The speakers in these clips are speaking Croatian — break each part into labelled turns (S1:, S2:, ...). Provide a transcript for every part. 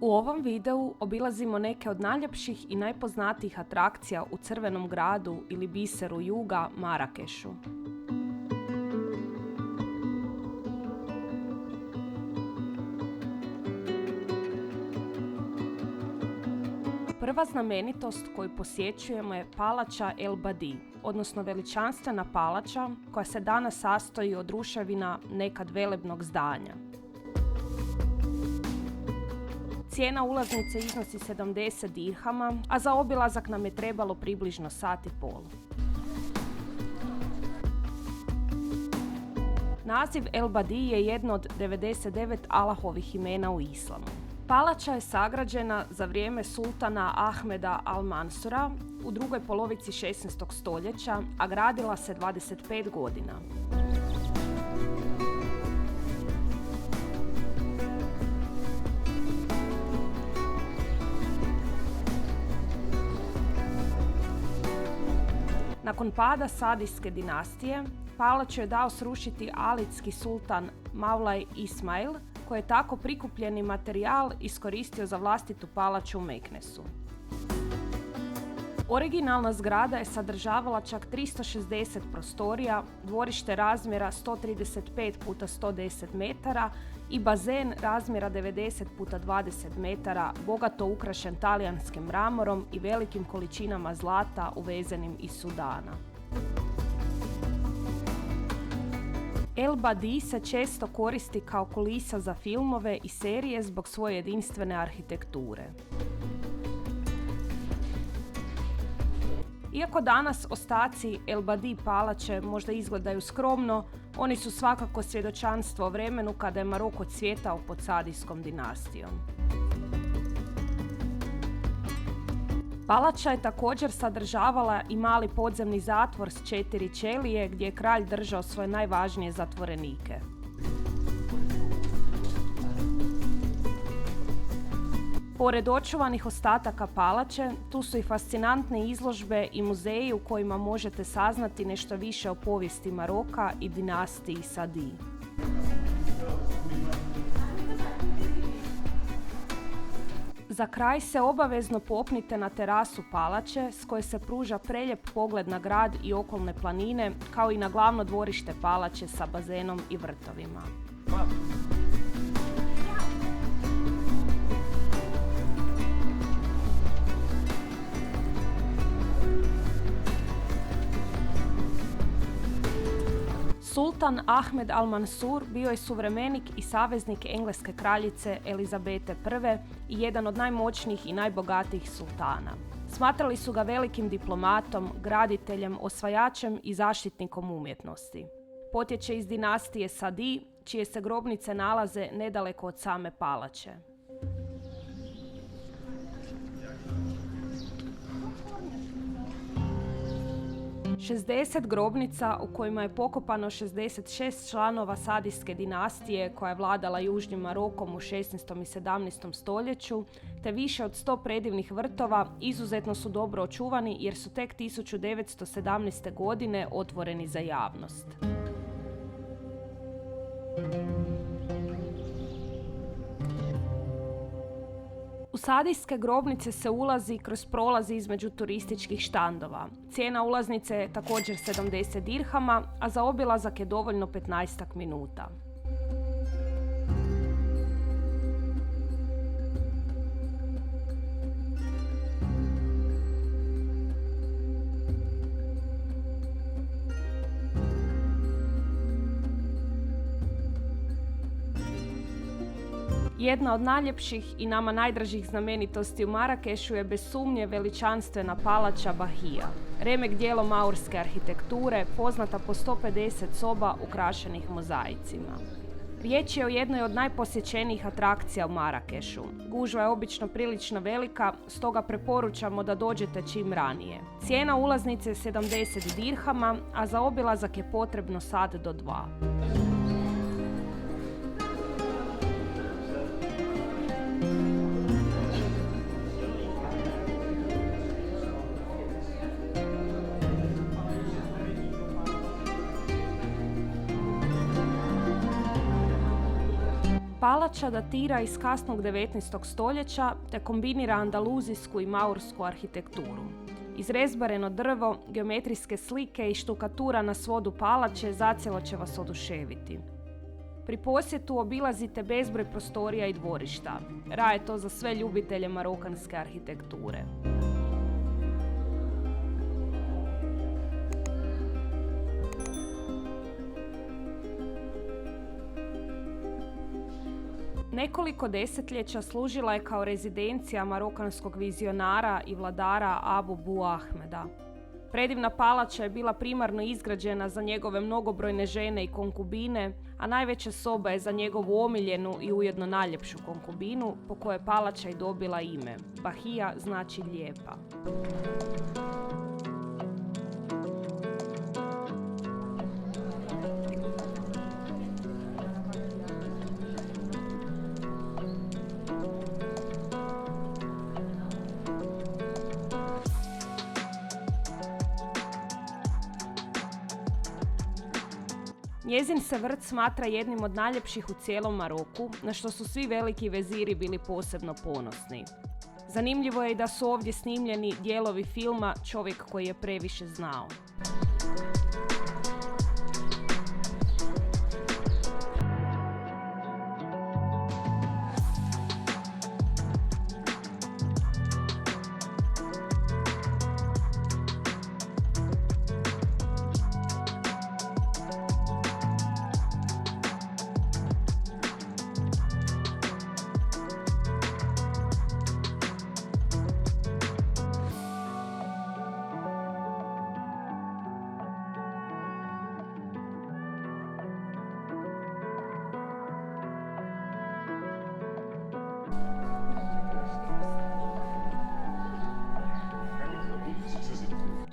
S1: U ovom videu obilazimo neke od najljepših i najpoznatijih atrakcija u Crvenom gradu ili biseru juga Marakešu. Prva znamenitost koju posjećujemo je palača El Badi, odnosno veličanstvena palača koja se danas sastoji od ruševina nekad velebnog zdanja. Cijena ulaznice iznosi 70 dirhama, a za obilazak nam je trebalo približno sat i pol. Naziv El Badi je jedno od 99 Allahovih imena u islamu. Palača je sagrađena za vrijeme sultana Ahmeda al-Mansura u drugoj polovici 16. stoljeća, a gradila se 25 godina. Nakon pada Sadijske dinastije, palaču je dao srušiti alitski sultan Maulaj Ismail, koji je tako prikupljeni materijal iskoristio za vlastitu palaču u Meknesu. Originalna zgrada je sadržavala čak 360 prostorija, dvorište razmjera 135 x 110 metara i bazen razmjera 90 x 20 metara, bogato ukrašen talijanskim mramorom i velikim količinama zlata uvezenim iz Sudana. El Badi se često koristi kao kulisa za filmove i serije zbog svoje jedinstvene arhitekture. Iako danas ostaci El Badi palače možda izgledaju skromno, oni su svakako svjedočanstvo o vremenu kada je Maroko cvjetao pod Sadijskom dinastijom. Palača je također sadržavala i mali podzemni zatvor s 4 ćelije gdje je kralj držao svoje najvažnije zatvorenike. Pored očuvanih ostataka palače, tu su i fascinantne izložbe i muzeji u kojima možete saznati nešto više o povijesti Maroka i dinastiji Sadi. Za kraj se obavezno popnite na terasu palače s koje se pruža prelijep pogled na grad i okolne planine, kao i na glavno dvorište palače sa bazenom i vrtovima. Sultan Ahmed al-Mansur bio je suvremenik i saveznik engleske kraljice Elizabete I i jedan od najmoćnijih i najbogatijih sultana. Smatrali su ga velikim diplomatom, graditeljem, osvajačem i zaštitnikom umjetnosti. Potječe iz dinastije Sadi, čije se grobnice nalaze nedaleko od same palače. Šezdeset grobnica u kojima je pokopano 66 članova Sadijske dinastije koja je vladala Južnim Marokom u 16. i 17. stoljeću, te više od 100 predivnih vrtova izuzetno su dobro očuvani jer su tek 1917. godine otvoreni za javnost. U Sadijske grobnice se ulazi kroz prolazi između turističkih štandova. Cijena ulaznice je također 70 dirhama, a za obilazak je dovoljno 15 minuta. Jedna od najljepših i nama najdražih znamenitosti u Marakešu je bez sumnje veličanstvena palača Bahija, remek dijelo maurske arhitekture, poznata po 150 soba ukrašenih mozaicima. Riječ je o jednoj od najposjećenijih atrakcija u Marakešu. Gužva je obično prilično velika, stoga preporučamo da dođete čim ranije. Cijena ulaznice je 70 dirhama, a za obilazak je potrebno sat do 2. palača datira iz kasnog 19. stoljeća te kombinira andaluzijsku i maursku arhitekturu. Izrezbareno drvo, geometrijske slike i štukatura na svodu palače zacijelo će vas oduševiti. Pri posjetu obilazite bezbroj prostorija i dvorišta. Raj je to za sve ljubitelje marokanske arhitekture. Nekoliko desetljeća služila je kao rezidencija marokanskog vizionara i vladara Abu Bu Ahmeda. Predivna palača je bila primarno izgrađena za njegove mnogobrojne žene i konkubine, a najveća soba je za njegovu omiljenu i ujedno najljepšu konkubinu, po kojoj je palača i dobila ime. Bahija znači lijepa. Njezin se vrt smatra jednim od najljepših u cijelom Maroku, na što su svi veliki veziri bili posebno ponosni. Zanimljivo je i da su ovdje snimljeni dijelovi filma Čovjek koji je previše znao.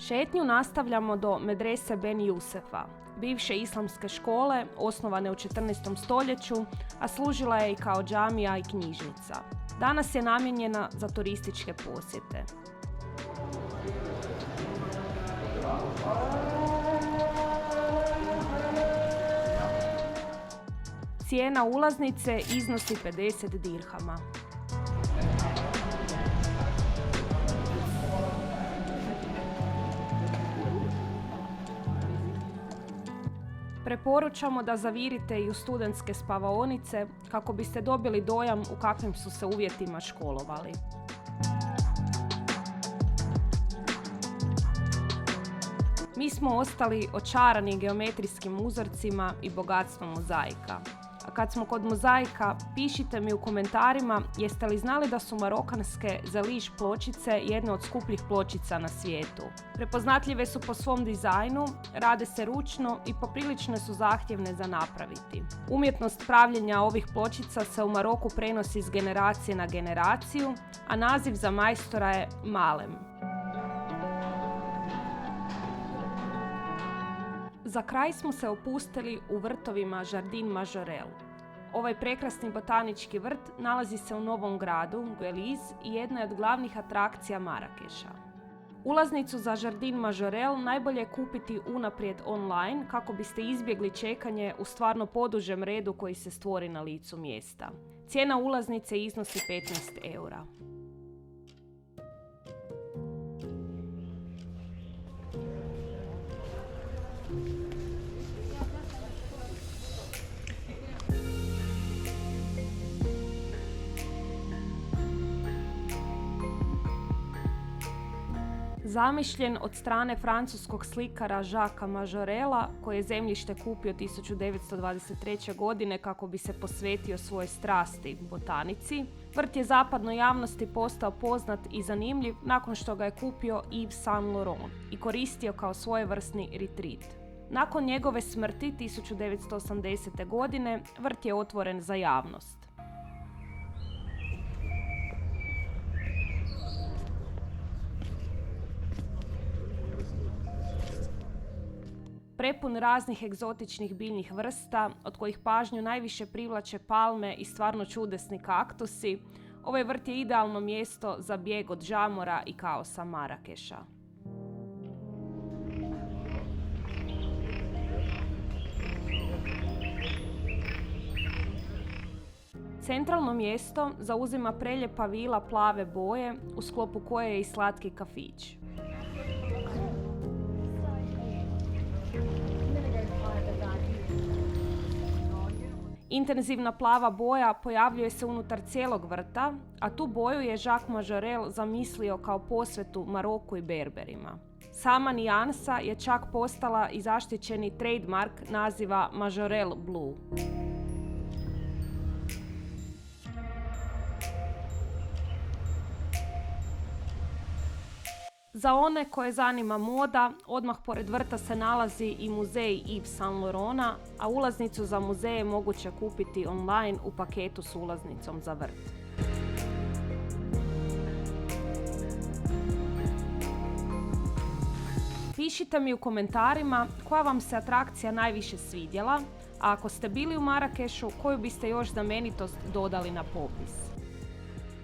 S1: Šetnju nastavljamo do Medrese Ben Jusefa, bivše islamske škole osnovane u 14. stoljeću, a služila je i kao džamija i knjižnica. Danas je namijenjena za turističke posjete. Cijena ulaznice iznosi 50 dirhama. Preporučamo da zavirite i u studentske spavaonice kako biste dobili dojam u kakvim su se uvjetima školovali. Mi smo ostali očarani geometrijskim uzorcima i bogatstvom mozaika. A kad smo kod mozaika, pišite mi u komentarima jeste li znali da su marokanske zeliš pločice jedne od skupljih pločica na svijetu. Prepoznatljive su po svom dizajnu, rade se ručno i poprilično su zahtjevne za napraviti. Umjetnost pravljenja ovih pločica se u Maroku prenosi s generacije na generaciju, a naziv za majstora je malem. Za kraj smo se opustili u vrtovima Jardin Majorelle. Ovaj prekrasni botanički vrt nalazi se u novom gradu, Gueliz, i jedna je od glavnih atrakcija Marakeša. Ulaznicu za Jardin Majorelle najbolje je kupiti unaprijed online kako biste izbjegli čekanje u stvarno podužem redu koji se stvori na licu mjesta. Cijena ulaznice iznosi 15 eura. Zamišljen od strane francuskog slikara Jacquesa Majorella, koji je zemljište kupio 1923. godine kako bi se posvetio svojoj strasti botanici, vrt je zapadnoj javnosti postao poznat i zanimljiv nakon što ga je kupio Yves Saint Laurent i koristio kao svojevrsni retreat. Nakon njegove smrti 1980. godine vrt je otvoren za javnost. Prepun raznih egzotičnih biljnih vrsta, od kojih pažnju najviše privlače palme i stvarno čudesni kaktusi, ovaj vrt je idealno mjesto za bijeg od žamora i kaosa Marakeša. Centralno mjesto zauzima preljepa vila plave boje u sklopu koje je i slatki kafić. Intenzivna plava boja pojavljuje se unutar cijelog vrta, a tu boju je Jacques Majorelle zamislio kao posvetu Maroku i Berberima. Sama nijansa je čak postala i zaštićeni trademark naziva Majorelle Blue. Za one koje zanima moda, odmah pored vrta se nalazi i muzej Yves Saint Laurenta, a ulaznicu za muzej je moguće kupiti online u paketu s ulaznicom za vrt. Pišite mi u komentarima koja vam se atrakcija najviše svidjela, a ako ste bili u Marakešu, koju biste još znamenitost dodali na popis.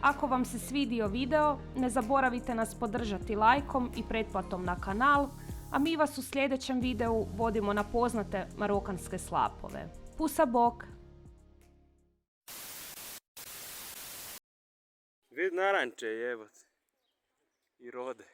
S1: Ako vam se svidio video, ne zaboravite nas podržati lajkom i pretplatom na kanal, a mi vas u sljedećem videu vodimo na poznate marokanske slapove. Pusa bok!
S2: Vid naranče jebote. I rode.